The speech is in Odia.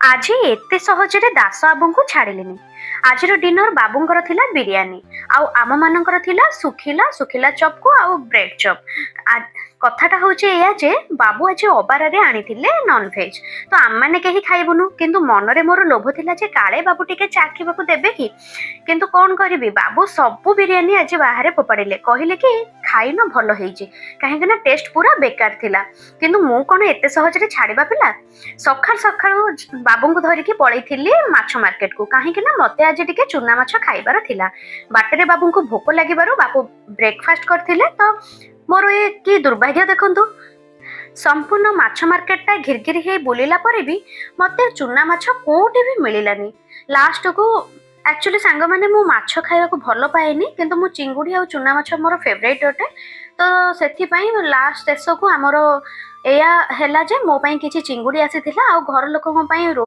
ଆଜି ଏତେ ସହଜରେ ଦାସ ବାବୁଙ୍କୁ ଛାଡ଼ିଲିନି। ଆଜିର ଡିନର ବାବୁଙ୍କର ଥିଲା ବିରିୟାନୀ, ଆଉ ଆମମାନଙ୍କର ଥିଲା ଶୁଖିଲା ଶୁଖିଲା ଚପ୍କୁ ଆଉ ବ୍ରେଡ୍ ଚପ୍। କଥାଟା ହଉଛି ଏଇଆ ଯେ ବାବୁ ଆଜି ଅବାରରେ ଆଣିଥିଲେ ନନଭେଜ୍, ତ ଆମମାନେ କେହି ଖାଇବୁନୁ, କିନ୍ତୁ ମନରେ ମୋର ଲୋଭ ଥିଲା ଯେ କାଳେ ବାବୁ ଟିକେ ଚାଖିବାକୁ ଦେବେ କି। କିନ୍ତୁ କ'ଣ କରିବି, ବାବୁ ସବୁ ବିରିୟାନୀ ଆଜି ବାହାରେ ଫୋପାଡ଼ିଲେ, କହିଲେ କି ଖାଇନ ଭଲ ହେଇଛି, କାହିଁକି ନା ଟେଷ୍ଟ ପୁରା ବେକାର ଥିଲା। କିନ୍ତୁ ମୁଁ କ'ଣ ଏତେ ସହଜରେ ଛାଡ଼ିବା ପିଲା? ସକାଳୁ ସକାଳୁ ବାବୁଙ୍କୁ ଧରିକି ପଳେଇଥିଲି ମାଛ ମାର୍କେଟକୁ, କାହିଁକି ନା ମତେ ଆଜି ଟିକେ ଚୁନା ମାଛ ଖାଇବାର ଥିଲା। ବାଟରେ ବାବୁଙ୍କୁ ଭୋକ ଲାଗିବାରୁ ବାବୁ ବ୍ରେକଫାଷ୍ଟ କରିଥିଲେ, ତ ମୋର ଏ କି ଦୁର୍ଭାଗ୍ୟ ଦେଖନ୍ତୁ। ସମ୍ପୂର୍ଣ୍ଣ ମାଛ ମାର୍କେଟଟା ଘିରିଘିରି ହେଇ ବୁଲିଲା ପରେ ବି ମତେ ଚୁନା ମାଛ କୋଉଠି ବି ମିଳିଲାନି। ଲାଷ୍ଟକୁ ଆକ୍ଚୁଆଲି ସାଙ୍ଗମାନେ ମୁଁ ମାଛ ଖାଇବାକୁ ଭଲ ପାଏନି, କିନ୍ତୁ ମୁଁ ଚିଙ୍ଗୁଡ଼ି ଆଉ ଚୁନା ମାଛ ମୋର ଫେଭରାଇଟ୍ ଅଟେ। ତ ସେଥିପାଇଁ ଲାଷ୍ଟ ଶେଷକୁ ଆମର ଏଇଆ ହେଲା ଯେ ମୋ ପାଇଁ କିଛି ଚିଙ୍ଗୁଡ଼ି ଆସିଥିଲା ଆଉ ଘର ଲୋକଙ୍କ ପାଇଁ